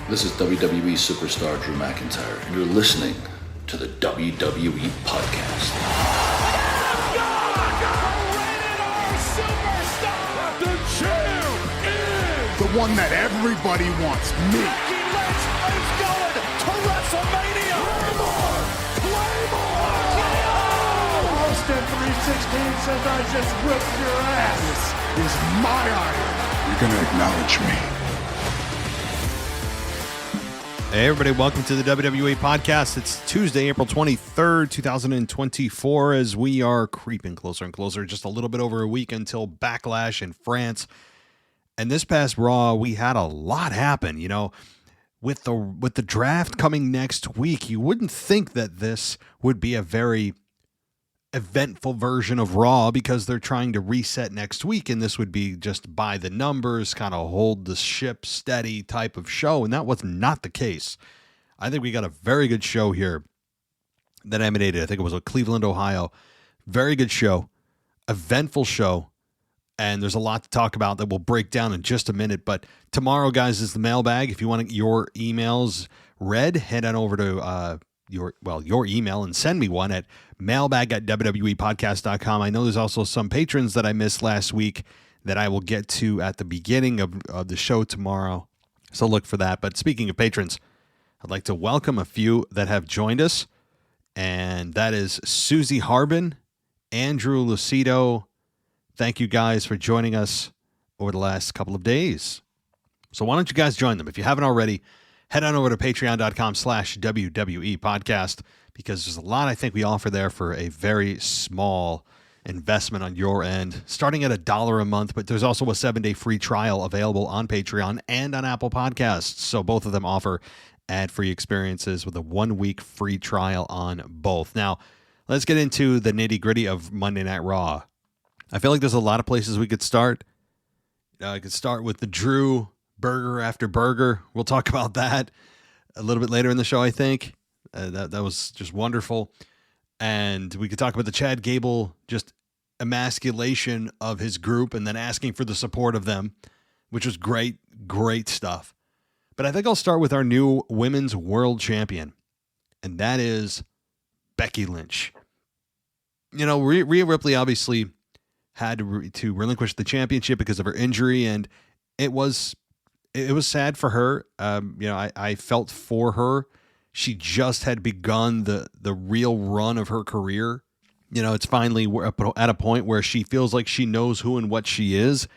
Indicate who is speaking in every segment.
Speaker 1: This is WWE superstar Drew McIntyre, and you're listening to the WWE Podcast.
Speaker 2: The champ is
Speaker 3: the one that everybody wants, me.
Speaker 2: Becky Lynch is going to WrestleMania. Claymore!
Speaker 3: Austin 316 says I just whipped your ass. This is my iron. You're going to acknowledge me.
Speaker 4: Hey everybody, welcome to the WWE Podcast. It's Tuesday, April 23rd, 2024, as we are creeping closer and closer, just a little bit over a week until Backlash in France. And this past Raw, we had a lot happen, with the draft coming next week. You wouldn't think that this would be a very eventful version of Raw because they're trying to reset next week, and this would be just by the numbers, kind of hold the ship steady type of show, and that was not the case. I think we got a very good show here that emanated, I think it was Cleveland, Ohio. Very good show, eventful show, and there's a lot to talk about that we'll break down in just a minute. But tomorrow, guys, is the mailbag. If you want your emails read, head on over to your email and send me one at mailbag@wwepodcast.com. I know there's also some patrons that I missed last week that I will get to at the beginning of the show tomorrow, so look for that. But speaking of patrons, I'd like to welcome a few that have joined us, and that is Susie Harbin, Andrew Lucido. Thank you guys for joining us over the last couple of days. So why don't you guys join them? If you haven't already, head on over to patreon.com/WWE Podcast, because there's a lot I think we offer there for a very small investment on your end, starting at $1 a month. But there's also a 7-day free trial available on Patreon and on Apple Podcasts. So both of them offer ad-free experiences with a 1-week free trial on both. Now, let's get into the nitty-gritty of Monday Night Raw. I feel like there's a lot of places we could start. I could start with the Drew burger after burger. We'll talk about that a little bit later in the show, I think. That was just wonderful. And we could talk about the Chad Gable just emasculation of his group and then asking for the support of them, which was great stuff. But I think I'll start with our new women's world champion, and that is Becky Lynch. Rhea Ripley obviously had to relinquish the championship because of her injury, and it was sad for her. I felt for her. She just had begun the real run of her career. It's finally at a point where she feels like she knows who and what she is,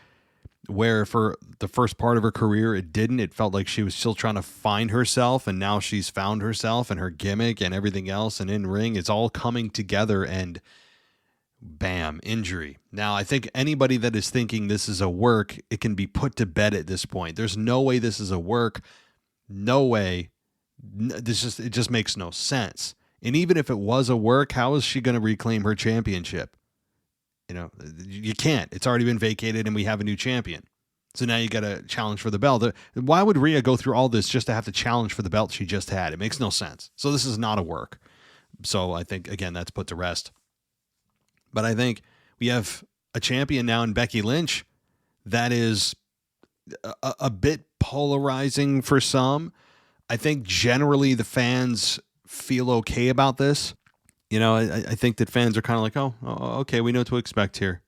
Speaker 4: where for the first part of her career, it didn't. It felt like she was still trying to find herself, and now she's found herself and her gimmick and everything else, and in ring, it's all coming together, and bam, injury. Now, I think anybody that is thinking this is a work, it can be put to bed at this point. There's no way this is a work. No way. It just makes no sense. And even if it was a work, how is she going to reclaim her championship? You can't. It's already been vacated and we have a new champion. So now you got to challenge for the belt. Why would Rhea go through all this just to have to challenge for the belt she just had? It makes no sense. So this is not a work. So I think, again, that's put to rest. But I think we have a champion now in Becky Lynch that is a bit polarizing for some. I think generally the fans feel okay about this. I think that fans are kind of like, oh, okay, we know what to expect here.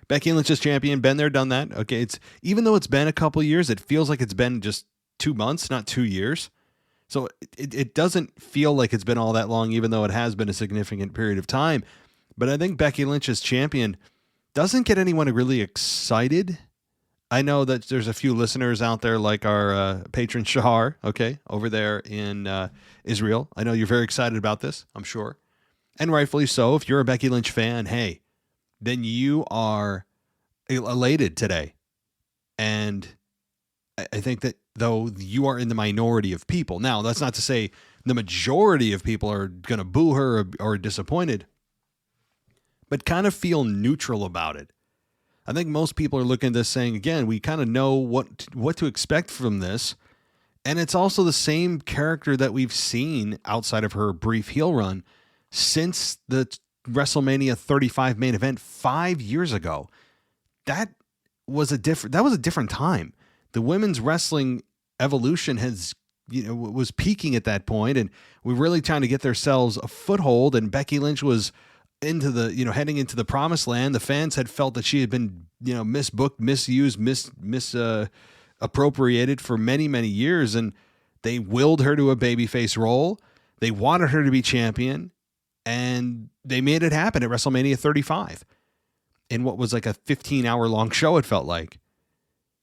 Speaker 4: Becky Lynch is champion, been there, done that. Okay, even though it's been a couple of years, it feels like it's been just 2 months, not 2 years. So it doesn't feel like it's been all that long, even though it has been a significant period of time. But I think Becky Lynch as champion doesn't get anyone really excited. I know that there's a few listeners out there like our patron Shahar, okay, over there in Israel. I know you're very excited about this, I'm sure. And rightfully so. If you're a Becky Lynch fan, hey, then you are elated today. And I think that though you are in the minority of people. Now, that's not to say the majority of people are going to boo her or disappointed, but kind of feel neutral about it. I think most people are looking at this saying, again, we kind of know what to expect from this. And it's also the same character that we've seen outside of her brief heel run since the WrestleMania 35 main event 5 years ago. That was a different time. The women's wrestling Evolution was peaking at that point, and we're really trying to get themselves a foothold. And Becky Lynch was heading into the promised land. The fans had felt that she had been, misbooked, misused, appropriated for many, many years, and they willed her to a babyface role. They wanted her to be champion, and they made it happen at WrestleMania 35 in what was like a 15-hour long show, it felt like.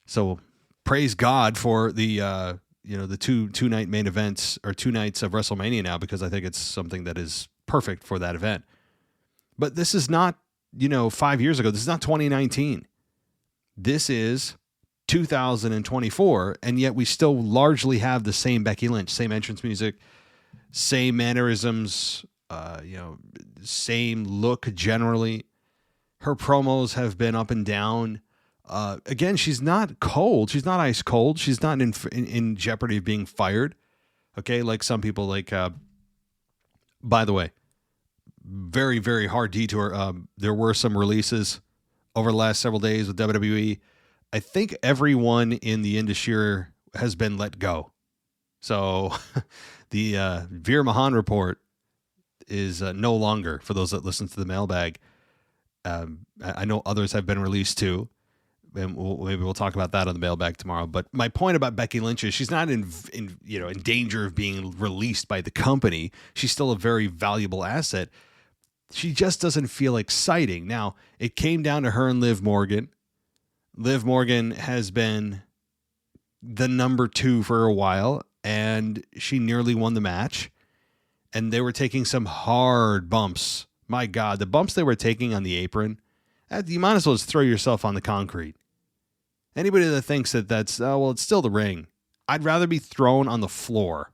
Speaker 4: So praise God for the the two night main events, or 2 nights of WrestleMania now, because I think it's something that is perfect for that event. But this is not, 5 years ago. This is not 2019. This is 2024, and yet we still largely have the same Becky Lynch, same entrance music, same mannerisms, same look generally. Her promos have been up and down. Again, she's not cold. She's not ice cold. She's not in jeopardy of being fired. Okay, like some people like. By the way, very, very hard detour. There were some releases over the last several days with WWE. I think everyone in the industry has been let go. So the Veer Mahan report is no longer, for those that listen to the mailbag. I know others have been released too. And maybe we'll talk about that on the mailbag tomorrow. But my point about Becky Lynch is she's not in danger of being released by the company. She's still a very valuable asset. She just doesn't feel exciting. Now, it came down to her and Liv Morgan. Liv Morgan has been the number 2 for a while, and she nearly won the match. And they were taking some hard bumps. My God, the bumps they were taking on the apron, you might as well just throw yourself on the concrete. Anybody that thinks that that's, it's still the ring. I'd rather be thrown on the floor.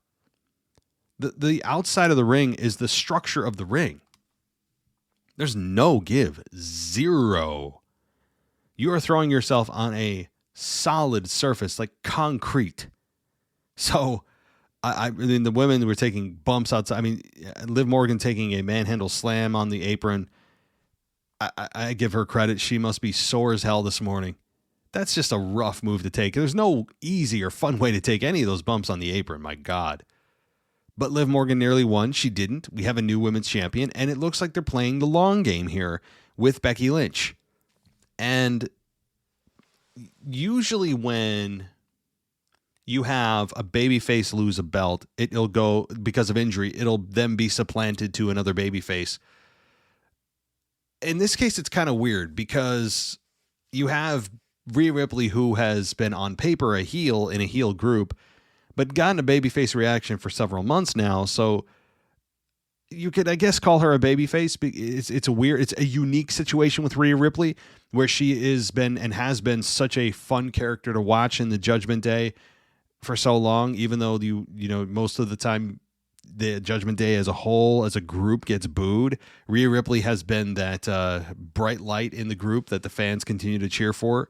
Speaker 4: The outside of the ring is the structure of the ring. There's no give. Zero. You are throwing yourself on a solid surface, like concrete. So, I mean, the women were taking bumps outside. I mean, Liv Morgan taking a manhandle slam on the apron. I give her credit. She must be sore as hell this morning. That's just a rough move to take. There's no easy or fun way to take any of those bumps on the apron. My God. But Liv Morgan nearly won. She didn't. We have a new women's champion, and it looks like they're playing the long game here with Becky Lynch. And usually when you have a babyface lose a belt, it'll go, because of injury, it'll then be supplanted to another babyface. In this case, it's kind of weird because you have Rhea Ripley, who has been on paper a heel in a heel group, but gotten a babyface reaction for several months now. So you could, I guess, call her a babyface. It's a unique situation with Rhea Ripley, where she has been such a fun character to watch in the Judgment Day for so long, even though most of the time the Judgment Day as a whole, as a group, gets booed. Rhea Ripley has been that bright light in the group that the fans continue to cheer for.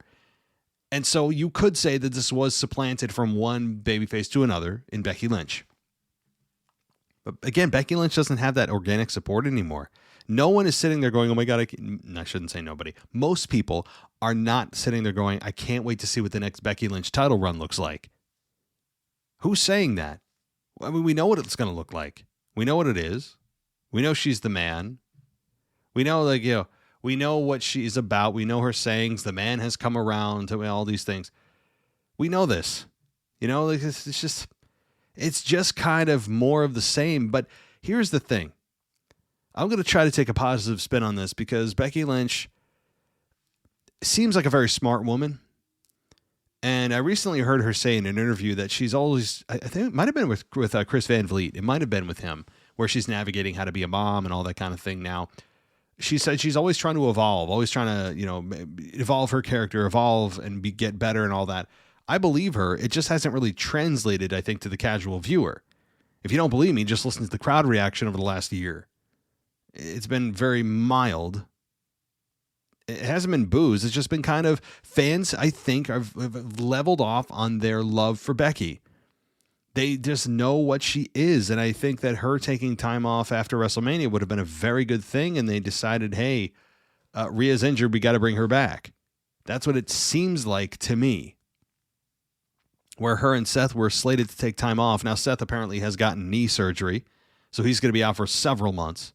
Speaker 4: And so you could say that this was supplanted from one babyface to another in Becky Lynch. But again, Becky Lynch doesn't have that organic support anymore. No one is sitting there going, oh my God, I shouldn't say nobody. Most people are not sitting there going, I can't wait to see what the next Becky Lynch title run looks like. Who's saying that? I mean, we know what it's going to look like. We know what it is. We know she's the man. We know, we know what she's about. We know her sayings. The man has come around to all these things. We know this. It's just kind of more of the same. But here's the thing. I'm going to try to take a positive spin on this, because Becky Lynch seems like a very smart woman. And I recently heard her say in an interview that she's always, I think it might have been with Chris Van Vliet. It might have been with him, where she's navigating how to be a mom and all that kind of thing now. She said she's always trying to evolve, always trying to, evolve her character, evolve and get better and all that. I believe her. It just hasn't really translated, I think, to the casual viewer. If you don't believe me, just listen to the crowd reaction over the last year. It's been very mild. It hasn't been boos. It's just been kind of, fans, I think, have leveled off on their love for Becky. They just know what she is. And I think that her taking time off after WrestleMania would have been a very good thing. And they decided, hey, Rhea's injured. We got to bring her back. That's what it seems like to me. where her and Seth were slated to take time off. Now, Seth apparently has gotten knee surgery, so he's going to be out for several months.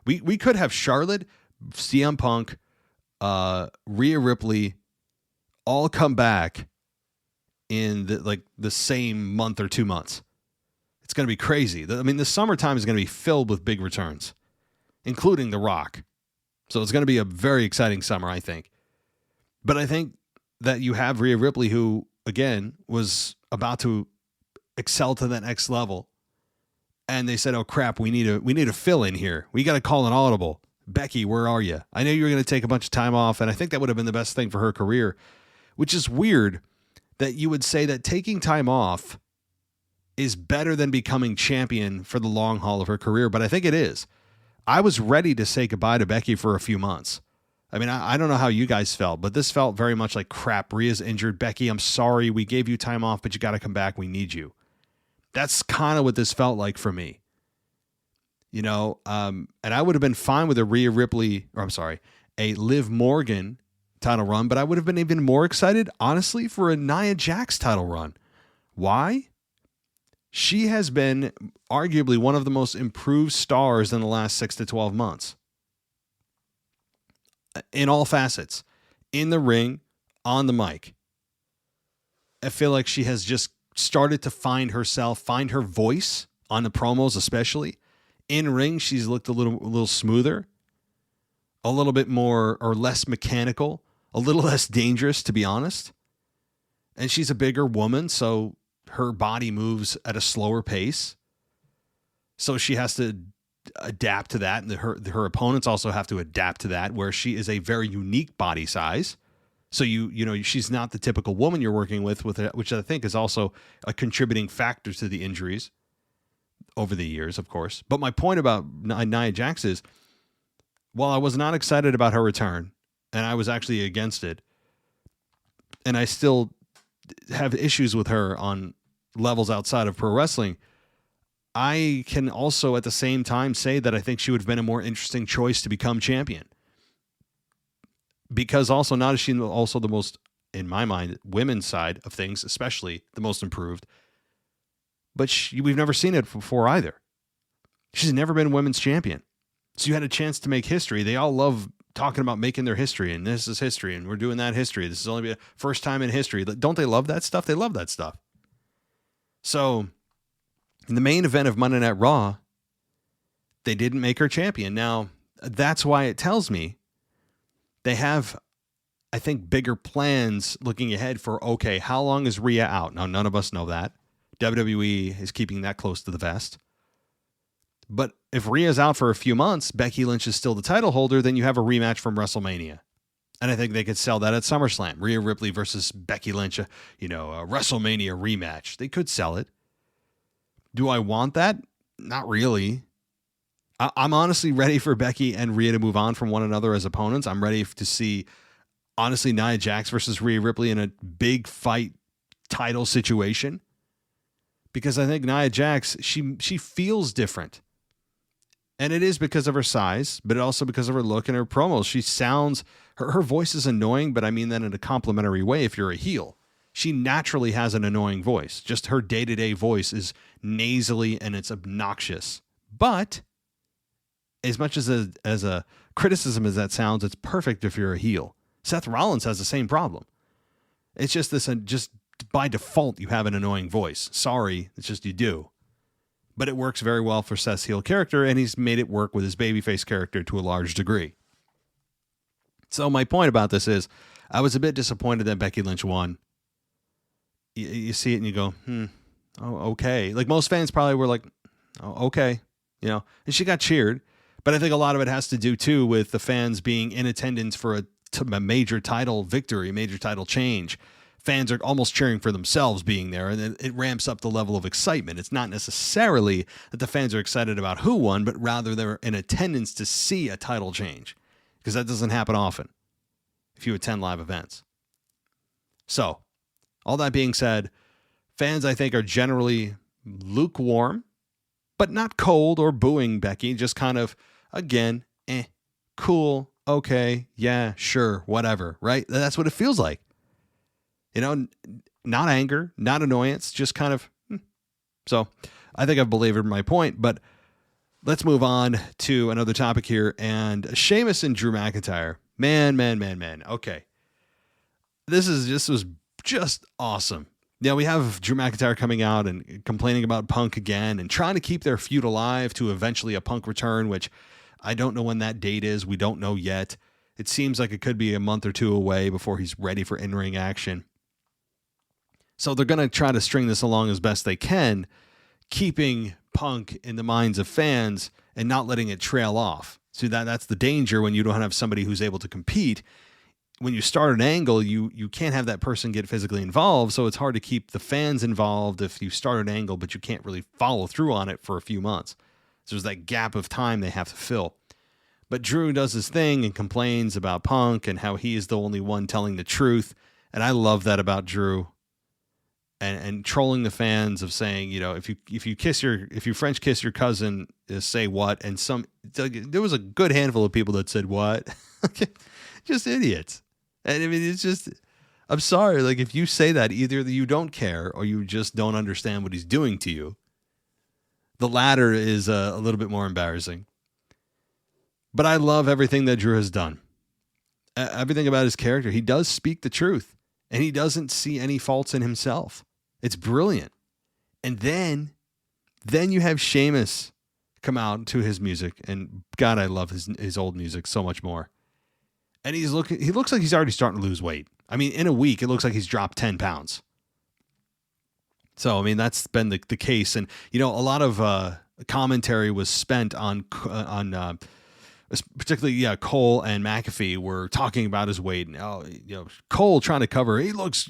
Speaker 4: We could have Charlotte, CM Punk, Rhea Ripley all come back in the same month or 2 months. It's going to be crazy. I mean, the summertime is going to be filled with big returns, including The Rock. So it's going to be a very exciting summer, I think. But I think that you have Rhea Ripley, who, again, was about to excel to that next level. And they said, oh, crap, we need a fill in here. We got to call an audible. Becky, where are you? I know you were going to take a bunch of time off, and I think that would have been the best thing for her career, which is weird that you would say that taking time off is better than becoming champion for the long haul of her career, but I think it is. I was ready to say goodbye to Becky for a few months. I mean, I don't know how you guys felt, but this felt very much like crap. Rhea's injured. Becky, I'm sorry. We gave you time off, but you got to come back. We need you. That's kind of what this felt like for me. You know, and I would have been fine with a Liv Morgan title run, but I would have been even more excited, honestly, for a Nia Jax title run. Why? She has been arguably one of the most improved stars in the last 6 to 12 months. In all facets. In the ring, on the mic. I feel like she has just started to find herself, find her voice on the promos especially. In ring, she's looked a little smoother, a little bit more or less mechanical, a little less dangerous, to be honest. And she's a bigger woman, so her body moves at a slower pace. So she has to adapt to that, and her opponents also have to adapt to that, where she is a very unique body size. So you know she's not the typical woman you're working with which I think is also a contributing factor to the injuries over the years, of course. But my point about Nia Jax is, while I was not excited about her return, and I was actually against it, and I still have issues with her on levels outside of pro wrestling, I can also at the same time say that I think she would have been a more interesting choice to become champion. Because also, not is she also the most, in my mind, women's side of things, especially the most improved, but we've never seen it before either. She's never been women's champion. So you had a chance to make history. They all love talking about making their history, and this is history, and we're doing that history. This is only the first time in history. Don't they love that stuff? They love that stuff. So in the main event of Monday Night Raw, they didn't make her champion. Now, that's why it tells me they have, I think, bigger plans looking ahead for, okay, how long is Rhea out? Now, none of us know that. WWE is keeping that close to the vest. But if Rhea's out for a few months, Becky Lynch is still the title holder, then you have a rematch from WrestleMania. And I think they could sell that at SummerSlam. Rhea Ripley versus Becky Lynch, a WrestleMania rematch. They could sell it. Do I want that? Not really. I'm honestly ready for Becky and Rhea to move on from one another as opponents. I'm ready to see, honestly, Nia Jax versus Rhea Ripley in a big fight title situation. Because I think Nia Jax, she feels different. And it is because of her size, but also because of her look and her promos. She sounds, her voice is annoying, but I mean that in a complimentary way if you're a heel. She naturally has an annoying voice. Just her day-to-day voice is nasally and it's obnoxious. But as much as a criticism as that sounds, it's perfect if you're a heel. Seth Rollins has the same problem. It's just this, just by default, you have an annoying voice. Sorry, it's just you do. But it works very well for Seth's heel character, and he's made it work with his babyface character to a large degree. So my point about this is, I was a bit disappointed that Becky Lynch won. You see it and you go, oh, okay. Like most fans probably were like, oh, okay. And she got cheered. But I think a lot of it has to do, too, with the fans being in attendance for a major title victory, a major title change. Fans are almost cheering for themselves being there, and it ramps up the level of excitement. It's not necessarily that the fans are excited about who won, but rather they're in attendance to see a title change, because that doesn't happen often if you attend live events. So, all that being said, fans, I think, are generally lukewarm, but not cold or booing Becky, just kind of, again, cool, okay, yeah, sure, whatever, right? That's what it feels like. Not anger, not annoyance, just kind of. So I think I've belabored my point, but let's move on to another topic here. And Sheamus and Drew McIntyre. Man. Okay. This was just awesome. Now we have Drew McIntyre coming out and complaining about Punk again and trying to keep their feud alive to eventually a Punk return, which I don't know when that date is. We don't know yet. It seems like it could be a month or two away before he's ready for in-ring action. So they're going to try to string this along as best they can, keeping Punk in the minds of fans and not letting it trail off. So that's the danger when you don't have somebody who's able to compete. When you start an angle, you can't have that person get physically involved, so it's hard to keep the fans involved if you start an angle, but you can't really follow through on it for a few months. So there's that gap of time they have to fill. But Drew does his thing and complains about Punk and how he is the only one telling the truth, and I love that about Drew. And trolling the fans of saying, if you French kiss your cousin, say what? And there was a good handful of people that said what, just idiots. And I mean, it's just, I'm sorry. Like if you say that, either you don't care or you just don't understand what he's doing to you. The latter is a little bit more embarrassing. But I love everything that Drew has done. Everything about his character. He does speak the truth and he doesn't see any faults in himself. It's brilliant. And then you have Sheamus come out to his music, and God, I love his old music so much more. And he looks like he's already starting to lose weight. I mean, in a week, it looks like he's dropped 10 pounds. So, I mean, that's been the case. And, a lot of commentary was spent on particularly, Cole and McAfee were talking about his weight. And, Cole trying to cover, he looks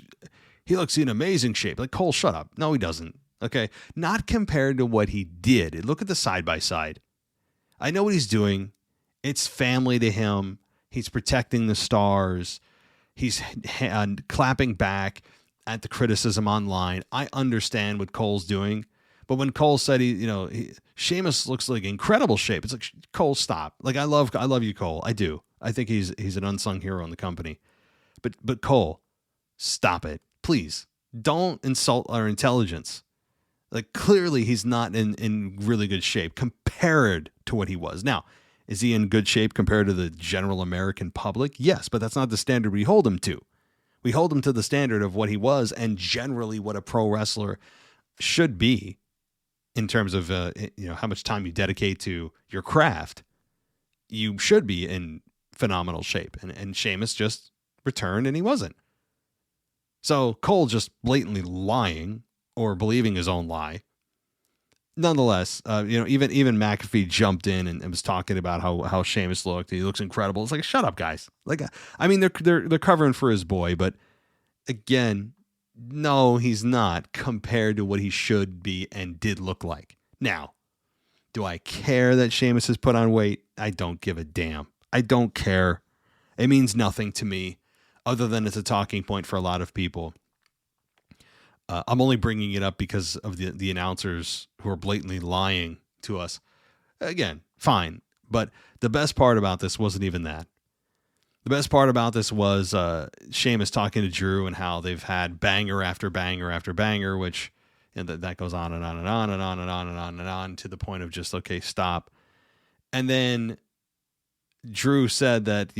Speaker 4: in amazing shape. Like, Cole, shut up. No, he doesn't. Okay. Not compared to what he did. Look at the side by side. I know what he's doing. It's family to him. He's protecting the stars. He's clapping back at the criticism online. I understand what Cole's doing. But when Cole said Sheamus looks like incredible shape, it's like, Cole, stop. Like, I love you, Cole. I do. I think he's an unsung hero in the company. But Cole, stop it. Please don't insult our intelligence. Like, clearly he's not in really good shape compared to what he was. Now, is he in good shape compared to the general American public? Yes, but that's not the standard we hold him to. We hold him to the standard of what he was and generally what a pro wrestler should be in terms of how much time you dedicate to your craft. You should be in phenomenal shape. And Sheamus just returned and he wasn't. So Cole just blatantly lying or believing his own lie. Nonetheless, even McAfee jumped in and was talking about how Sheamus looked. He looks incredible. It's like, shut up, guys. Like, I mean, they're covering for his boy, but again, no, he's not compared to what he should be and did look like. Now, do I care that Sheamus has put on weight? I don't give a damn. I don't care. It means nothing to me other than it's a talking point for a lot of people. I'm only bringing it up because of the announcers who are blatantly lying to us. Again, fine. But the best part about this wasn't even that. The best part about this was Sheamus talking to Drew and how they've had banger after banger after banger, which that goes on and on and on and on and on and on and on to the point of just, okay, stop. And then Drew said that,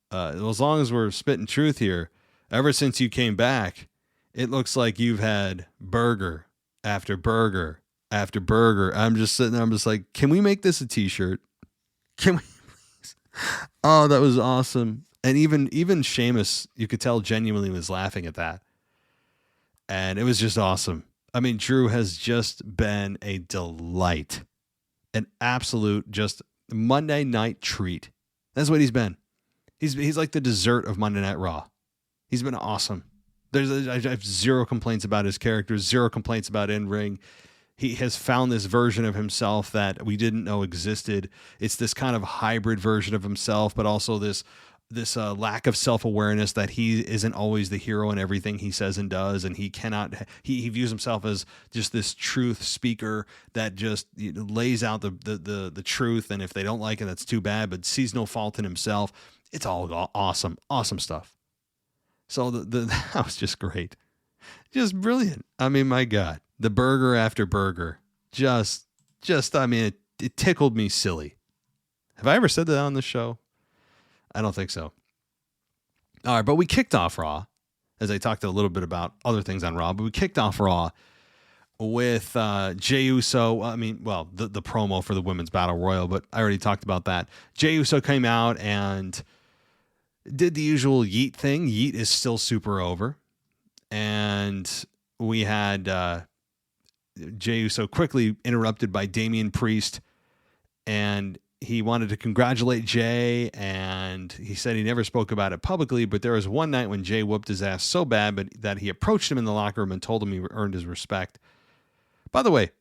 Speaker 4: as long as we're spitting truth here, ever since you came back, it looks like you've had burger after burger after burger. I'm just sitting there. I'm just like, can we make this a t-shirt? Can we please? Oh, that was awesome. And even Sheamus, you could tell genuinely was laughing at that. And it was just awesome. I mean, Drew has just been a delight, an absolute just Monday night treat. That's what he's been. He's like the dessert of Monday Night Raw. He's been awesome. I have zero complaints about his character, zero complaints about in-ring. He has found this version of himself that we didn't know existed. It's this kind of hybrid version of himself, but also this lack of self-awareness that he isn't always the hero in everything he says and does, and he views himself as just this truth speaker that just lays out the truth, and if they don't like it, that's too bad, but sees no fault in himself. It's all awesome stuff. So that was just great. Just brilliant. I mean, my God, the burger after burger, I mean, it tickled me silly. Have I ever said that on the show? I don't think so. All right, but we kicked off Raw, as I talked a little bit about other things on Raw, but we kicked off Raw with Jey Uso. I mean, well, the promo for the Women's Battle Royal, but I already talked about that. Jey Uso came out and did the usual yeet thing. Yeet is still super over. And we had Jey Uso quickly interrupted by Damian Priest, and he wanted to congratulate Jey, and he said he never spoke about it publicly, but there was one night when Jey whooped his ass so bad that he approached him in the locker room and told him he earned his respect. By the way,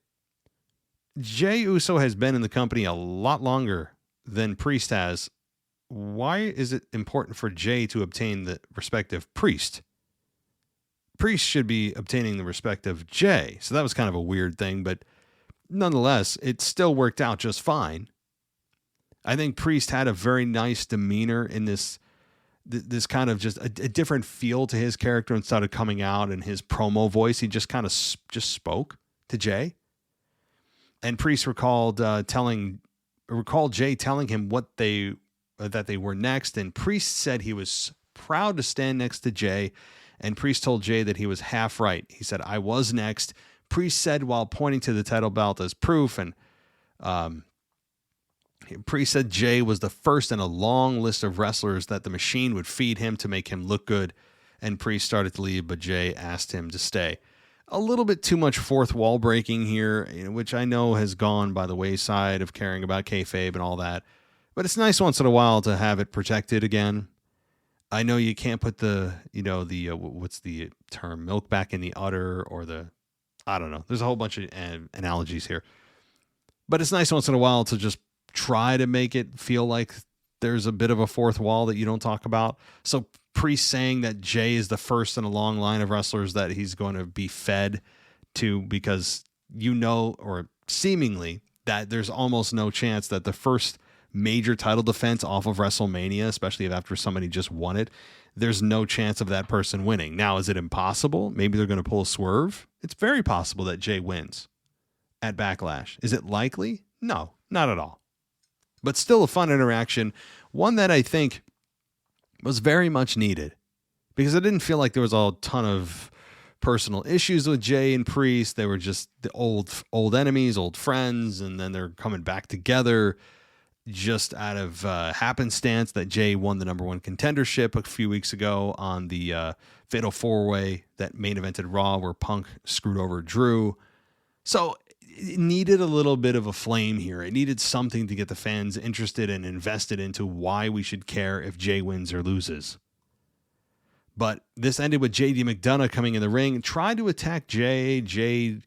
Speaker 4: Jey Uso has been in the company a lot longer than Priest has. Why is it important for Jey to obtain the respect of Priest? Priest should be obtaining the respect of Jey. So that was kind of a weird thing, but nonetheless, it still worked out just fine. I think Priest had a very nice demeanor in this kind of just a different feel to his character instead of coming out in his promo voice. He just kind of just spoke to Jey. And Priest recalled Jey telling him that they were next. And Priest said he was proud to stand next to Jey. And Priest told Jey that he was half right. He said, "I was next." Priest said while pointing to the title belt as proof. And Priest said Jey was the first in a long list of wrestlers that the machine would feed him to make him look good. And Priest started to leave, but Jey asked him to stay. A little bit too much fourth wall breaking here, which I know has gone by the wayside of caring about kayfabe and all that. But it's nice once in a while to have it protected again. I know you can't put what's the term, milk back in the udder, or I don't know. There's a whole bunch of analogies here. But it's nice once in a while to just try to make it feel like there's a bit of a fourth wall that you don't talk about. So Priest saying that Jey is the first in a long line of wrestlers that he's going to be fed to, because or seemingly that there's almost no chance that the first major title defense off of WrestleMania, especially if after somebody just won it, there's no chance of that person winning. Now, is it impossible? Maybe they're going to pull a swerve. It's very possible that Jey wins at Backlash. Is it likely? No, not at all. But still a fun interaction, one that I think was very much needed, because I didn't feel like there was a ton of personal issues with Jey and Priest. They were just the old enemies, old friends, and then they're coming back together just out of happenstance that Jey won the number one contendership a few weeks ago on the Fatal 4-Way that main evented Raw, where Punk screwed over Drew. So it needed a little bit of a flame here. It needed something to get the fans interested and invested into why we should care if Jey wins or loses. But this ended with JD McDonough coming in the ring and tried to attack Jey. Jey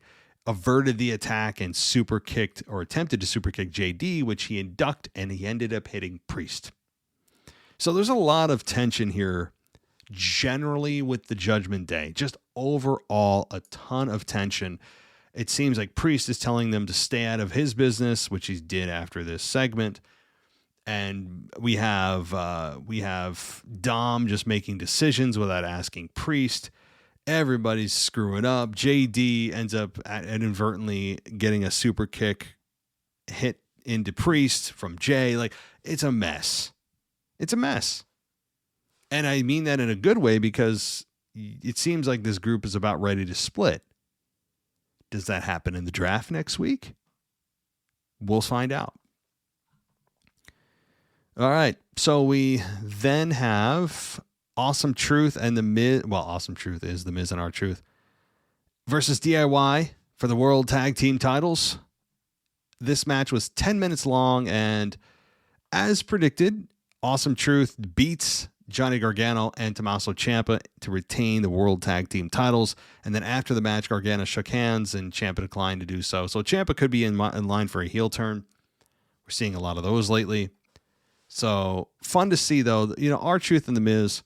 Speaker 4: averted the attack and attempted to super kick JD, which he ducked, and he ended up hitting Priest. So there's a lot of tension here generally with the Judgment Day. Just overall a ton of tension. It seems like Priest is telling them to stay out of his business, which he did after this segment. And we have Dom just making decisions without asking Priest. Everybody's screwing up. JD ends up inadvertently getting a super kick hit into Priest from Jey. Like, it's a mess. It's a mess. And I mean that in a good way, because it seems like this group is about ready to split. Does that happen in the draft next week? We'll find out. All right. So we then have Awesome Truth and The Miz. Well, Awesome Truth is The Miz and R-Truth versus DIY for the World Tag Team titles. This match was 10 minutes long, and as predicted, Awesome Truth beats Johnny Gargano and Tommaso Ciampa to retain the World Tag Team titles. And then after the match, Gargano shook hands and Ciampa declined to do so. So Ciampa could be in line for a heel turn. We're seeing a lot of those lately. So fun to see, though. R-Truth and The Miz.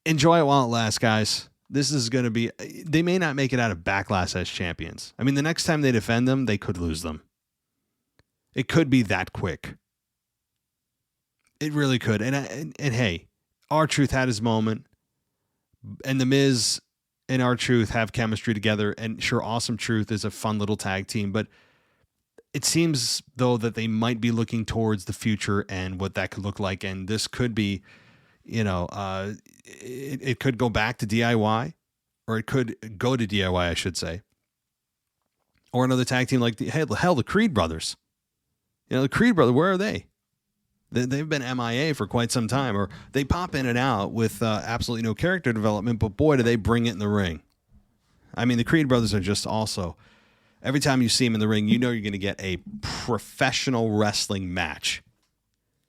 Speaker 4: Enjoy it while it lasts, guys. This is going to be... They may not make it out of Backlash as champions. I mean, the next time they defend them, they could lose them. It could be that quick. It really could. And hey, R-Truth had his moment. And The Miz and R-Truth have chemistry together, and sure, Awesome Truth is a fun little tag team, but it seems, though, that they might be looking towards the future and what that could look like, and this could be, it could go back to DIY, or it could go to DIY, I should say, or another tag team like the Creed brothers. The Creed brothers, where are they? They've been MIA for quite some time, or they pop in and out with absolutely no character development, but boy, do they bring it in the ring. I mean, the Creed brothers are just also, every time you see them in the ring, you know you're going to get a professional wrestling match.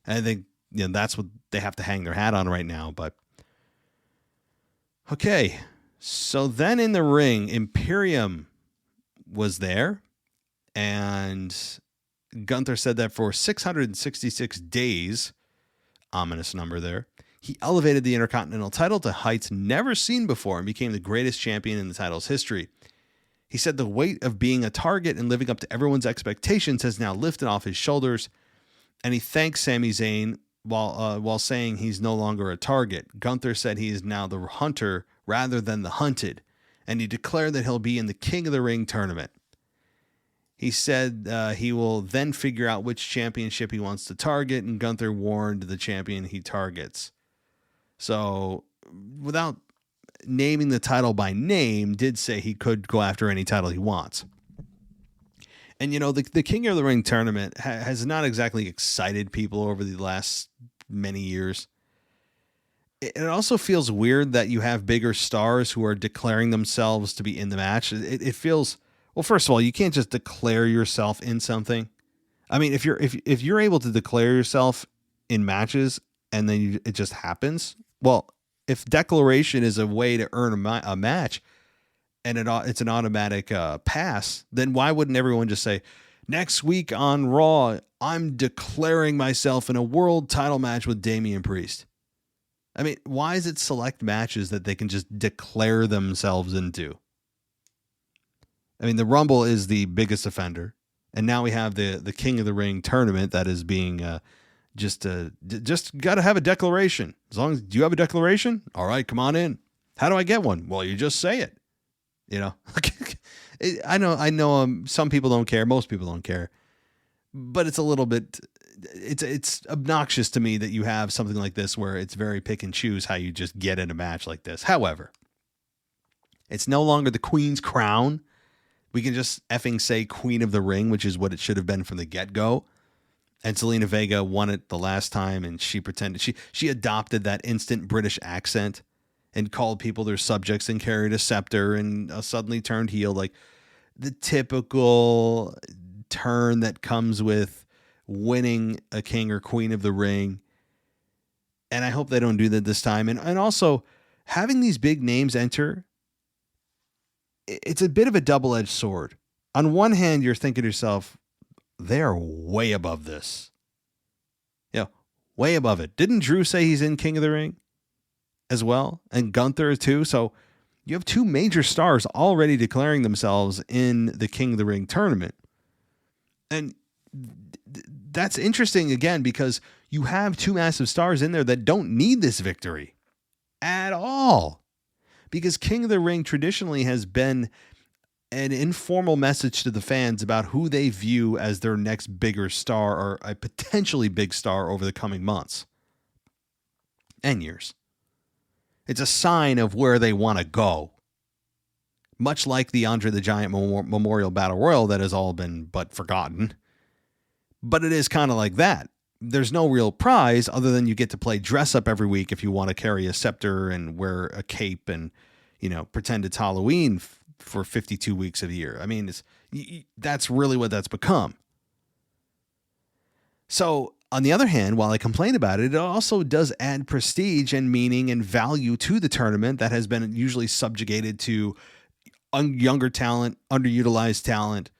Speaker 4: And I think that's what they have to hang their hat on right now. But okay, so then in the ring, Imperium was there, and Gunther said that for 666 days, ominous number there, he elevated the Intercontinental title to heights never seen before and became the greatest champion in the title's history. He said the weight of being a target and living up to everyone's expectations has now lifted off his shoulders, and he thanks Sami Zayn while saying he's no longer a target. Gunther said he is now the hunter rather than the hunted, and he declared that he'll be in the King of the Ring tournament. He said he will then figure out which championship he wants to target, and Gunther warned the champion he targets. So, without naming the title by name, did say he could go after any title he wants. And, the King of the Ring tournament has not exactly excited people over the last many years. It also feels weird that you have bigger stars who are declaring themselves to be in the match. It feels... Well, first of all, you can't just declare yourself in something. I mean, if you're able to declare yourself in matches and then it just happens, well, if declaration is a way to earn a match and it's an automatic pass, then why wouldn't everyone just say, next week on Raw, I'm declaring myself in a world title match with Damian Priest? I mean, why is it select matches that they can just declare themselves into? I mean, the Rumble is the biggest offender, and now we have the King of the Ring tournament that is being just got to have a declaration. As long as, do you have a declaration? All right, come on in. How do I get one? Well, you just say it. I know. Some people don't care. Most people don't care, but it's a little bit. It's obnoxious to me that you have something like this where it's very pick and choose how you just get in a match like this. However, it's no longer the Queen's crown. We can just effing say Queen of the Ring, which is what it should have been from the get-go. And Zelina Vega won it the last time, and she pretended she adopted that instant British accent and called people their subjects and carried a scepter and suddenly turned heel, like the typical turn that comes with winning a King or Queen of the Ring. And I hope they don't do that this time. And also, having these big names enter, it's a bit of a double-edged sword. On one hand, you're thinking to yourself, they're way above this. Way above it. Didn't Drew say he's in King of the Ring as well? And Gunther too. So you have two major stars already declaring themselves in the King of the Ring tournament. And that's interesting again, because you have two massive stars in there that don't need this victory at all. Because King of the Ring traditionally has been an informal message to the fans about who they view as their next bigger star or a potentially big star over the coming months and years. It's a sign of where they want to go. Much like the Andre the Giant Memorial Battle Royale that has all been but forgotten. But it is kind of like that. There's no real prize other than you get to play dress up every week if you want to carry a scepter and wear a cape and, pretend it's Halloween for 52 weeks of the year. I mean, that's really what that's become. So, on the other hand, while I complain about it, it also does add prestige and meaning and value to the tournament that has been usually subjugated to younger talent, underutilized talent,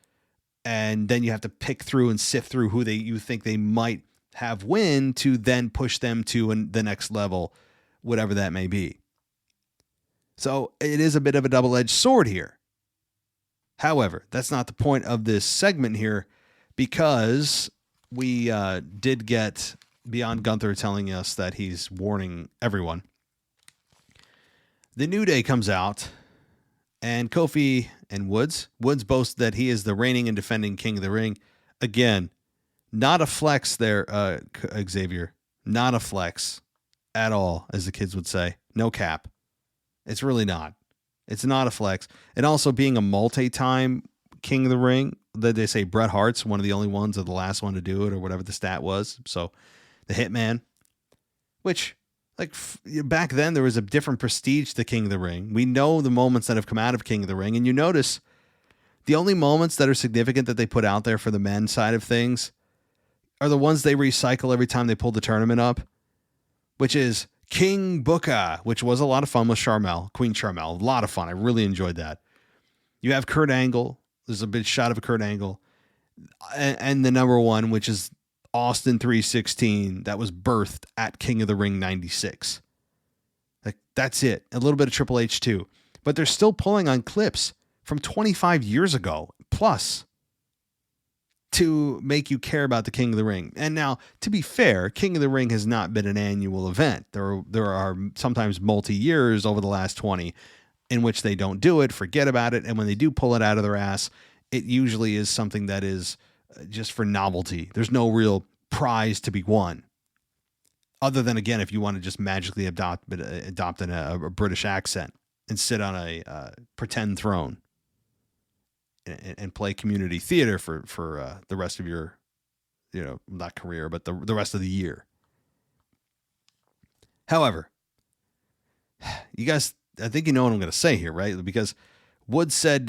Speaker 4: and then you have to pick through and sift through who you think they might have win to then push them to the next level, whatever that may be. So it is a bit of a double-edged sword here. However, that's not the point of this segment here, because we did get beyond Gunther telling us that he's warning everyone. The New Day comes out, And Kofi and Woods. Woods boasts that he is the reigning and defending King of the Ring. Again, not a flex there, Xavier. Not a flex at all, as the kids would say. No cap. It's really not. It's not a flex. And also being a multi-time King of the Ring, that they say Bret Hart's one of the only ones or the last one to do it or whatever the stat was. So the Hitman, which like back then there was a different prestige to King of the Ring. We know the moments that have come out of King of the Ring, and you notice the only moments that are significant that they put out there for the men's side of things are the ones they recycle every time they pull the tournament up, which is King Booker, which was a lot of fun with Queen Charmel. A lot of fun. I really enjoyed that. You have Kurt Angle. There's a big shot of a Kurt Angle. And the number one, which is Austin 316, that was birthed at King of the Ring 96. Like, that's it. A little bit of Triple H too. But they're still pulling on clips from 25 years ago plus to make you care about the King of the Ring. And now, to be fair, King of the Ring has not been an annual event. There are sometimes multi-years over the last 20 in which they don't do it, forget about it, and when they do pull it out of their ass, it usually is something that is just for novelty. There's no real prize to be won. Other than, again, if you want to just magically adopt a British accent and sit on a pretend throne and play community theater for the rest of your, not career, but the rest of the year. However, you guys, I think you know what I'm going to say here, right? Because Woods said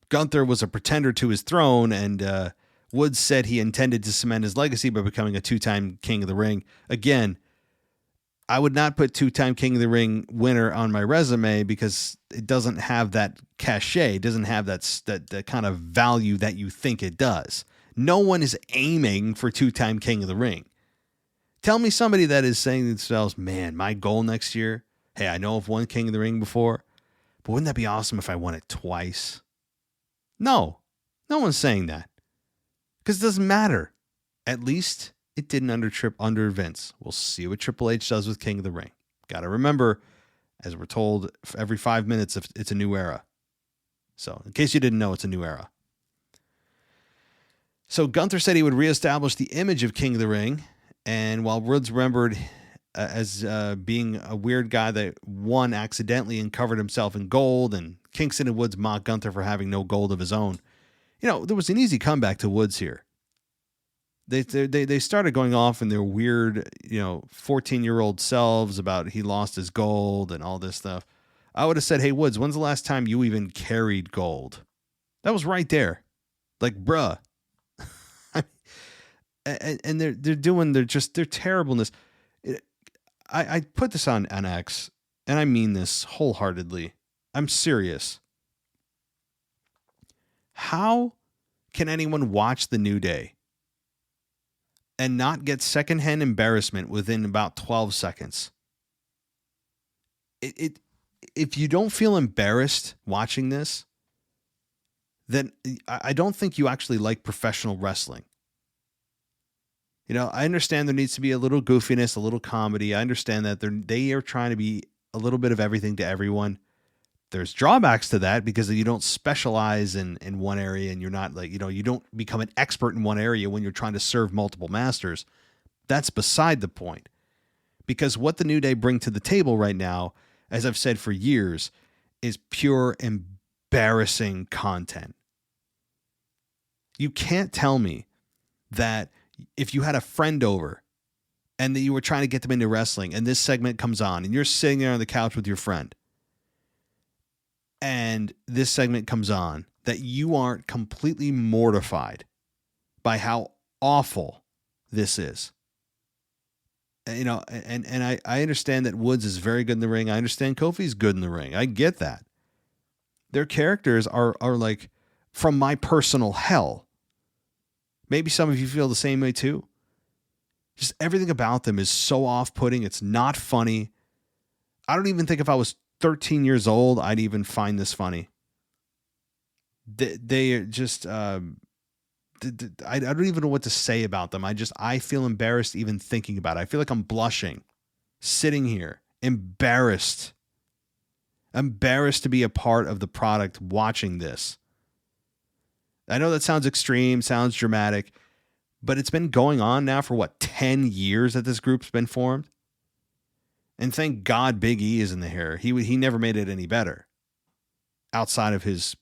Speaker 4: Gunther was a pretender to his throne, and Woods said he intended to cement his legacy by becoming a two-time King of the Ring. Again, I would not put two-time King of the Ring winner on my resume because it doesn't have that cachet. It doesn't have that kind of value that you think it does. No one is aiming for two-time King of the Ring. Tell me somebody that is saying to themselves, man, my goal next year, hey, I know I've won King of the Ring before, but wouldn't that be awesome if I won it twice? No one's saying that because it doesn't matter. At least it didn't under Vince. We'll see what Triple H does with King of the Ring. Got to remember, as we're told every 5 minutes, it's a new era. So in case you didn't know, it's a new era. So Gunther said he would reestablish the image of King of the Ring. And while Woods remembered as being a weird guy that won accidentally and covered himself in gold, and Kingston and Woods mocked Gunther for having no gold of his own, there was an easy comeback to Woods here. They started going off in their weird, 14-year-old selves about he lost his gold and all this stuff. I would have said, hey, Woods, when's the last time you even carried gold? That was right there. Like, bruh. And they're doing their terribleness. I put this on X, and I mean this wholeheartedly. I'm serious. How can anyone watch the New Day and not get secondhand embarrassment within about 12 seconds? If you don't feel embarrassed watching this, then I don't think you actually like professional wrestling. I understand there needs to be a little goofiness, a little comedy. I understand that they are trying to be a little bit of everything to everyone. There's drawbacks to that because you don't specialize in one area, and you're not you don't become an expert in one area when you're trying to serve multiple masters. That's beside the point. Because what the New Day bring to the table right now, as I've said for years, is pure embarrassing content. You can't tell me that if you had a friend over and that you were trying to get them into wrestling and this segment comes on and you're sitting there on the couch with your friend and this segment comes on, that you aren't completely mortified by how awful this is. And I understand that Woods is very good in the ring. I understand Kofi's good in the ring. I get that. Their characters are like from my personal hell. Maybe some of you feel the same way too. Just everything about them is so off-putting. It's not funny. I don't even think if I was 13 years old, I'd even find this funny. They are just, I don't even know what to say about them. I feel embarrassed even thinking about it. I feel like I'm blushing, sitting here, embarrassed Embarrassed to be a part of the product watching this. I know that sounds extreme, sounds dramatic, but it's been going on now for 10 years that this group's been formed? And thank God Big E is in the hair. He never made it any better. Outside of his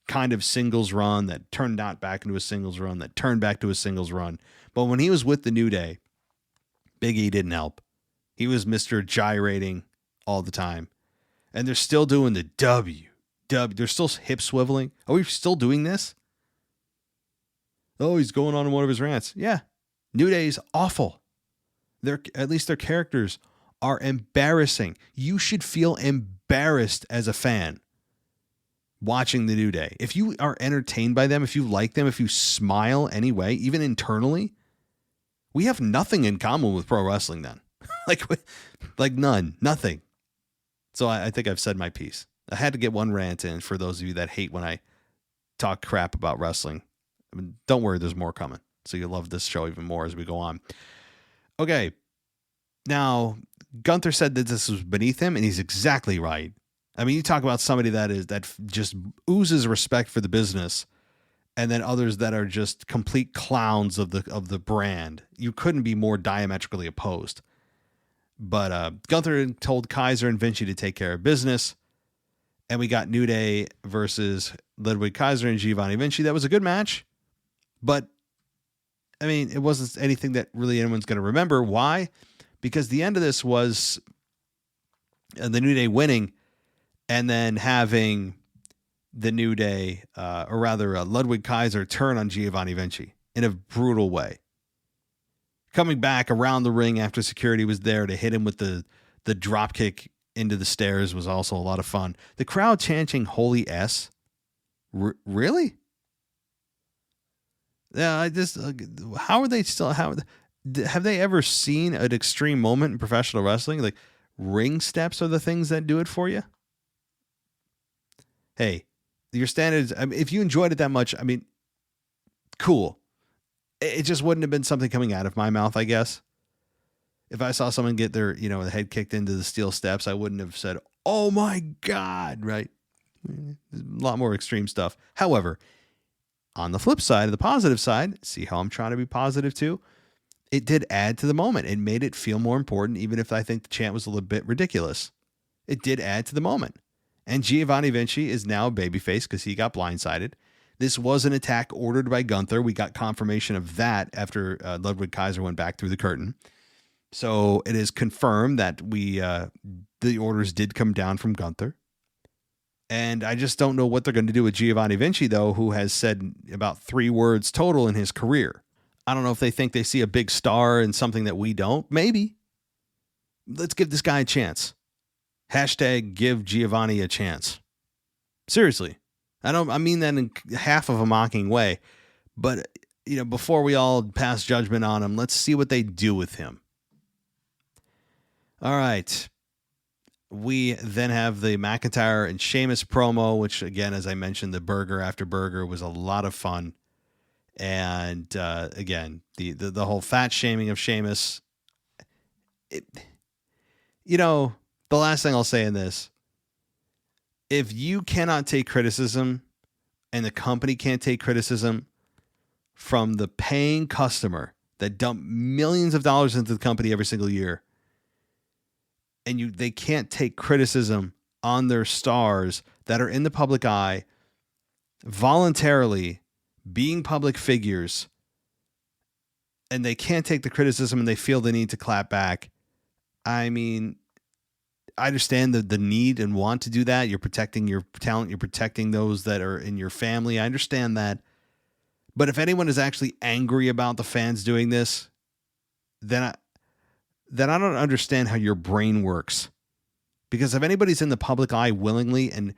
Speaker 4: kind of singles run that turned out back into a singles run, that turned back to a singles run. But when he was with the New Day, Big E didn't help. He was Mr. Gyrating all the time. And they're still doing the W. They're still hip swiveling. Are we still doing this? Oh, he's going on in one of his rants. Yeah. New Day's awful. At least their characters are embarrassing. You should feel embarrassed as a fan watching the New Day. If you are entertained by them, if you like them, if you smile anyway, even internally, we have nothing in common with pro wrestling then. like none, nothing. So I think I've said my piece. I had to get one rant in for those of you that hate when I talk crap about wrestling. I mean, don't worry, there's more coming. So you'll love this show even more as we go on. Okay. Now, Gunther said that this was beneath him, and he's exactly right. I mean, you talk about somebody that just oozes respect for the business, and then others that are just complete clowns of the brand. You couldn't be more diametrically opposed. But Gunther told Kaiser and Vinci to take care of business, and we got New Day versus Ludwig Kaiser and Giovanni Vinci. That was a good match, but I mean, it wasn't anything that really anyone's going to remember. Why? Because the end of this was the New Day winning, and then having the New Day, or rather Ludwig Kaiser, turn on Giovanni Vinci in a brutal way. Coming back around the ring after security was there to hit him with the drop kick into the stairs was also a lot of fun. The crowd chanting "Holy S." Really? Yeah, how are they still? Have they ever seen an extreme moment in professional wrestling? Like, ring steps are the things that do it for you. Hey, your standards. I mean, if you enjoyed it that much, I mean, cool. It just wouldn't have been something coming out of my mouth, I guess. If I saw someone get their, the head kicked into the steel steps, I wouldn't have said, "Oh my God," right? A lot more extreme stuff. However, on the flip side, the positive side, see how I'm trying to be positive too? It did add to the moment. It made it feel more important, even if I think the chant was a little bit ridiculous. It did add to the moment. And Giovanni Vinci is now a babyface because he got blindsided. This was an attack ordered by Gunther. We got confirmation of that after Ludwig Kaiser went back through the curtain. So it is confirmed that the orders did come down from Gunther. And I just don't know what they're going to do with Giovanni Vinci, though, who has said about 3 words total in his career. I don't know if they think they see a big star in something that we don't. Maybe. Let's give this guy a chance. Hashtag give Giovanni a chance. Seriously. I mean that in half of a mocking way. But, before we all pass judgment on him, let's see what they do with him. All right. We then have the McIntyre and Sheamus promo, which, again, as I mentioned, the burger after burger was a lot of fun. And, again, the whole fat shaming of Sheamus. The last thing I'll say in this, if you cannot take criticism and the company can't take criticism from the paying customer that dump millions of dollars into the company every single year, and they can't take criticism on their stars that are in the public eye, voluntarily being public figures, and they can't take the criticism and they feel the need to clap back. I mean, I understand the need and want to do that. You're protecting your talent. You're protecting those that are in your family. I understand that. But if anyone is actually angry about the fans doing this, then I don't understand how your brain works. Because if anybody's in the public eye willingly and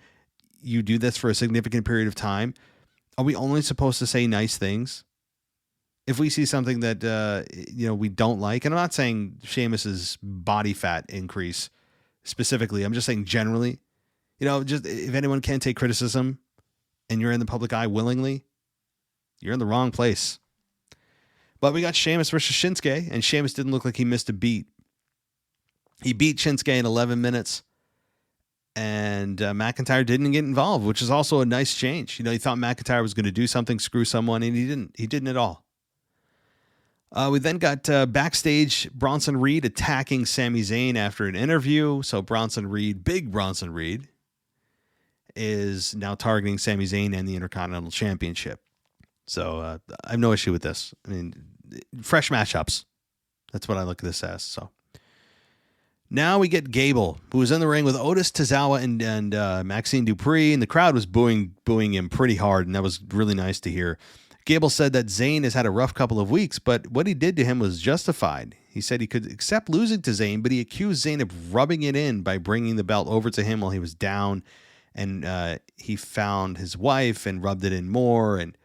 Speaker 4: you do this for a significant period of time, are we only supposed to say nice things? If we see something that we don't like, and I'm not saying Sheamus's body fat increase specifically, I'm just saying generally, just if anyone can't take criticism and you're in the public eye willingly, you're in the wrong place. But we got Sheamus versus Shinsuke, and Sheamus didn't look like he missed a beat. He beat Shinsuke in 11 minutes. And McIntyre didn't get involved, which is also a nice change. You know, he thought McIntyre was going to do something, screw someone, and he didn't. He didn't at all. We then got backstage Bronson Reed attacking Sami Zayn after an interview. So big Bronson Reed, is now targeting Sami Zayn and the Intercontinental Championship. So I have no issue with this. I mean, fresh matchups. That's what I look at this as. So now we get Gable, who was in the ring with Otis Tozawa and Maxine Dupree, and the crowd was booing him pretty hard, and that was really nice to hear. Gable said that Zayn has had a rough couple of weeks, but what he did to him was justified. He said he could accept losing to Zayn, but he accused Zayn of rubbing it in by bringing the belt over to him while he was down, and he found his wife and rubbed it in more. And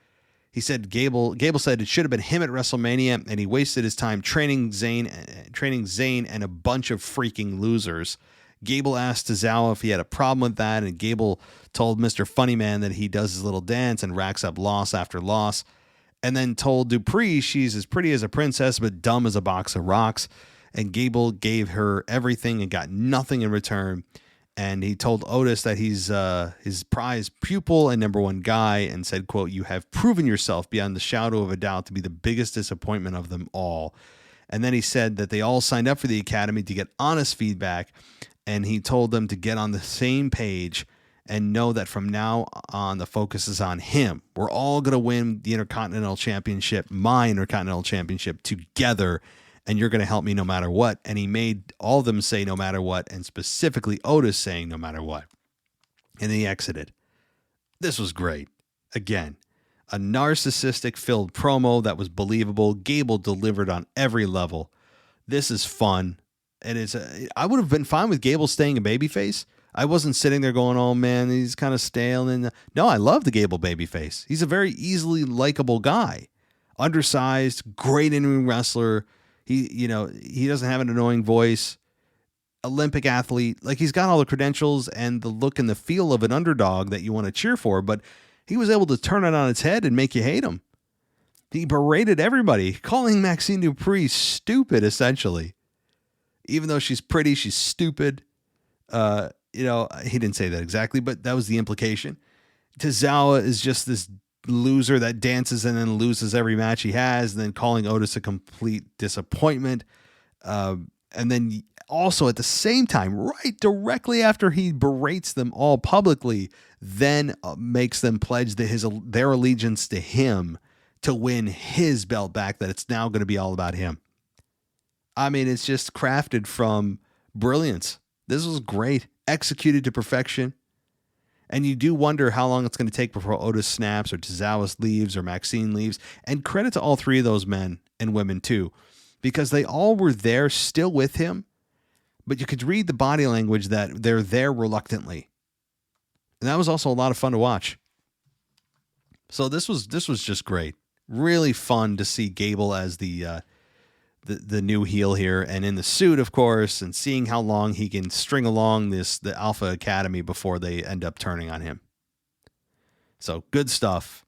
Speaker 4: he said Gable said it should have been him at WrestleMania, and he wasted his time training Zayn and a bunch of freaking losers. Gable asked Tozawa if he had a problem with that, and Gable told Mr. Funnyman that he does his little dance and racks up loss after loss, and then told Dupree she's as pretty as a princess but dumb as a box of rocks, and Gable gave her everything and got nothing in return. And he told Otis that he's his prized pupil and number one guy, and said, quote, "You have proven yourself beyond the shadow of a doubt to be the biggest disappointment of them all." And then he said that they all signed up for the Academy to get honest feedback, and he told them to get on the same page and know that from now on the focus is on him. We're all going to win the Intercontinental Championship, my Intercontinental Championship, together, and you're going to help me no matter what. And he made all of them say no matter what, and specifically Otis saying no matter what. And then he exited. This was great. Again, a narcissistic-filled promo that was believable. Gable delivered on every level. This is fun. And I would have been fine with Gable staying a babyface. I wasn't sitting there going, oh man, he's kind of stale. And no, I love the Gable babyface. He's a very easily likable guy. Undersized, great in-ring wrestler. He doesn't have an annoying voice. Olympic athlete. Like, he's got all the credentials and the look and the feel of an underdog that you want to cheer for, but he was able to turn it on its head and make you hate him. He berated everybody, calling Maxine Dupree stupid, essentially. Even though she's pretty, she's stupid. He didn't say that exactly, but that was the implication. Tozawa is just this loser that dances and then loses every match he has, and then calling Otis a complete disappointment. And then also at the same time, right directly after he berates them all publicly, then makes them pledge their allegiance to him to win his belt back, that it's now going to be all about him. I mean, it's just crafted from brilliance. This was great, executed to perfection. And you do wonder how long it's going to take before Otis snaps or Tozawa leaves or Maxine leaves. And credit to all three of those men and women too, because they all were there still with him, but you could read the body language that they're there reluctantly. And that was also a lot of fun to watch. So this was just great. Really fun to see Gable as the new heel here, and in the suit, of course, and seeing how long he can string along the Alpha Academy before they end up turning on him. So good stuff.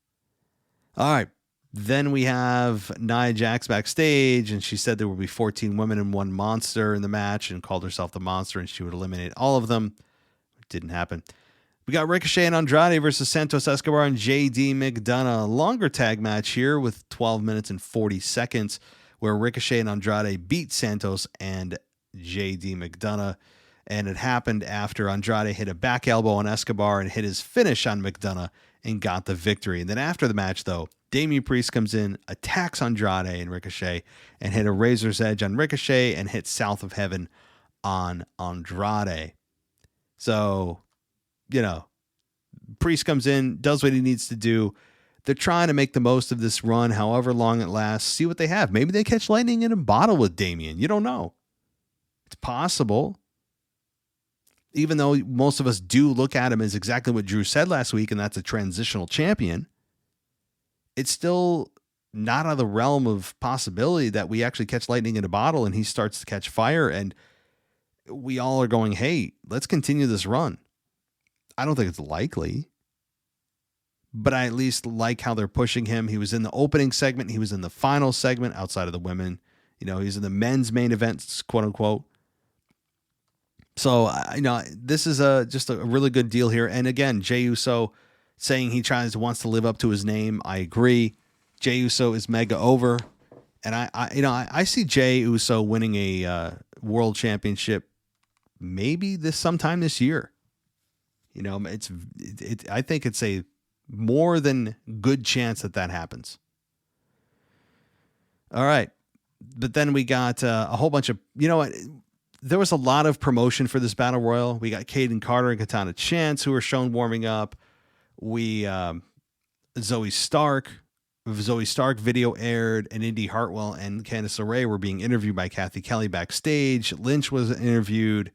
Speaker 4: All right. Then we have Nia Jax backstage, and she said there would be 14 women and one monster in the match, and called herself the monster, and she would eliminate all of them. It didn't happen. We got Ricochet and Andrade versus Santos Escobar and JD McDonough. A longer tag match here with 12 minutes and 40 seconds, where Ricochet and Andrade beat Santos and JD McDonough. And it happened after Andrade hit a back elbow on Escobar and hit his finish on McDonough and got the victory. And then after the match, though, Damian Priest comes in, attacks Andrade and Ricochet, and hit a razor's edge on Ricochet and hit South of Heaven on Andrade. So, Priest comes in, does what he needs to do. They're trying to make the most of this run, however long it lasts. See what they have. Maybe they catch lightning in a bottle with Damian. You don't know. It's possible. Even though most of us do look at him as exactly what Drew said last week, and that's a transitional champion, it's still not out of the realm of possibility that we actually catch lightning in a bottle and he starts to catch fire, and we all are going, hey, let's continue this run. I don't think it's likely, but I at least like how they're pushing him. He was in the opening segment. He was in the final segment outside of the women. He's in the men's main events, quote unquote. So, this is just a really good deal here. And again, Jey Uso saying he wants to live up to his name. I agree. Jey Uso is mega over. And I see Jey Uso winning a world championship maybe sometime this year. I think it's a more than good chance that happens. All right. But then we got a whole bunch of, there was a lot of promotion for this Battle Royal. We got Caden Carter and Katana Chance who were shown warming up. Zoe Stark video aired, and Indy Hartwell and Candice LeRae were being interviewed by Kathy Kelly backstage. Lynch was interviewed,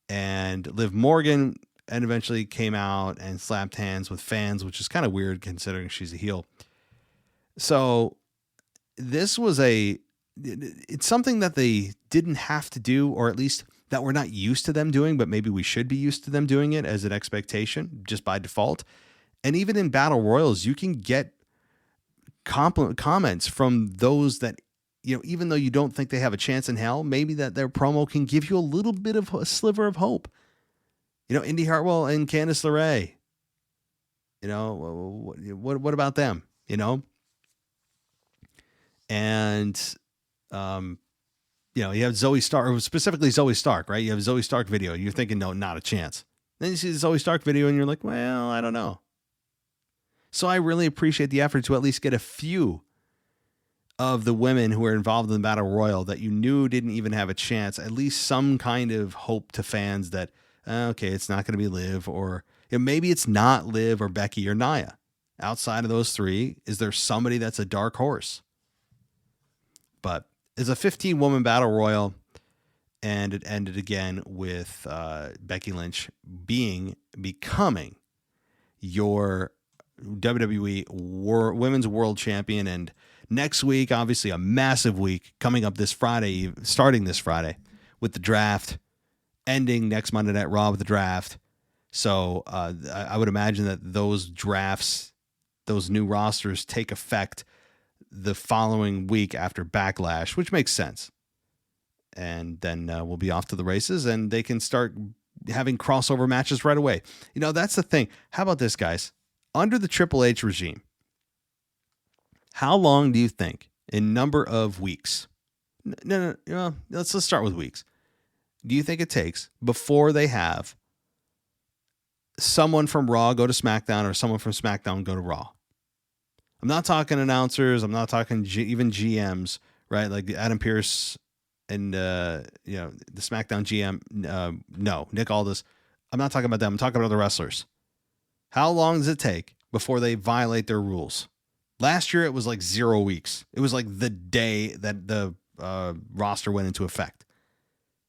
Speaker 4: and Liv Morgan eventually came out and slapped hands with fans, which is kind of weird considering she's a heel. So this was it's something that they didn't have to do, or at least that we're not used to them doing, but maybe we should be used to them doing it as an expectation just by default. And even in Battle Royals, you can get comments from those that, even though you don't think they have a chance in hell, maybe that their promo can give you a little bit of a sliver of hope. Indy Hartwell and Candice LeRae, what about them, And, you have Zoe Stark, specifically Zoe Stark, right? You have Zoe Stark video. You're thinking, no, not a chance. Then you see the Zoe Stark video and you're like, well, I don't know. So I really appreciate the effort to at least get a few of the women who are involved in the Battle Royal that you knew didn't even have a chance, at least some kind of hope to fans that, okay, it's not going to be Liv, or maybe it's not Liv or Becky or Nia. Outside of those three, is there somebody that's a dark horse? But it's a 15-woman Battle Royal, and it ended again with Becky Lynch becoming your WWE Women's World Champion. And next week, obviously a massive week coming up this Friday, starting this Friday with the draft, ending next Monday Night Raw with the draft. So I would imagine that those drafts, those new rosters take effect the following week after Backlash, which makes sense. And then we'll be off to the races, and they can start having crossover matches right away. That's the thing. How about this, guys? Under the Triple H regime, how long do you think, in number of weeks? No. Let's start with weeks. Do you think it takes before they have someone from Raw go to SmackDown or someone from SmackDown go to Raw? I'm not talking announcers. I'm not talking even GMs, right? Like Adam Pearce and, the SmackDown GM. No, Nick Aldis. I'm not talking about them. I'm talking about the wrestlers. How long does it take before they violate their rules? Last year, it was like 0 weeks. It was like the day that the roster went into effect.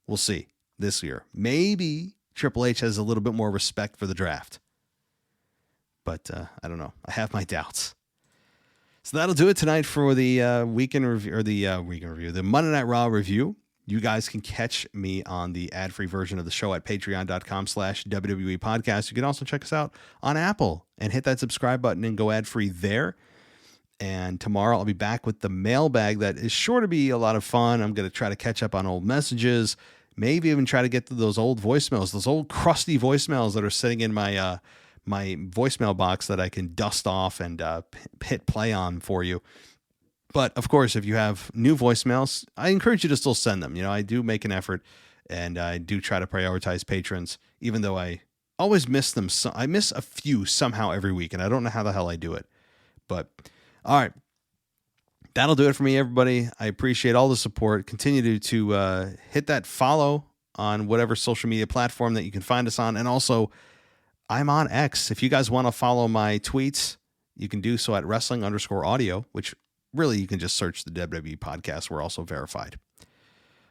Speaker 4: We'll see this year. Maybe Triple H has a little bit more respect for the draft. But I don't know. I have my doubts. So that'll do it tonight for the weekend review, or the Monday Night Raw review. You guys can catch me on the ad-free version of the show at patreon.com/WWE podcast. You can also check us out on Apple and hit that subscribe button and go ad-free there. And tomorrow I'll be back with the mailbag that is sure to be a lot of fun. I'm going to try to catch up on old messages, maybe even try to get to those old voicemails, those old crusty voicemails that are sitting in my my voicemail box that I can dust off and hit play on for you. But of course, if you have new voicemails, I encourage you to still send them. I do make an effort, and I do try to prioritize patrons, even though I always miss them. So I miss a few somehow every week, and I don't know how the hell I do it. But all right, that'll do it for me, everybody. I appreciate all the support. Continue to hit that follow on whatever social media platform that you can find us on. And also, I'm on X. If you guys want to follow my tweets, you can do so at wrestling_audio, which really you can just search the WWE podcast. We're also verified.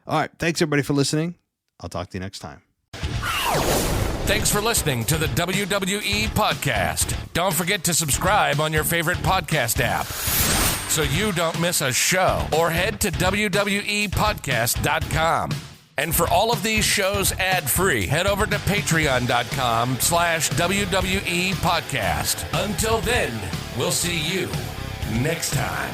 Speaker 4: All right. Thanks, everybody, for listening. I'll talk to you next time.
Speaker 5: Thanks for listening to the WWE podcast. Don't forget to subscribe on your favorite podcast app so you don't miss a show, or head to WWEpodcast.com. And for all of these shows ad-free, head over to patreon.com/WWE podcast. Until then, we'll see you next time.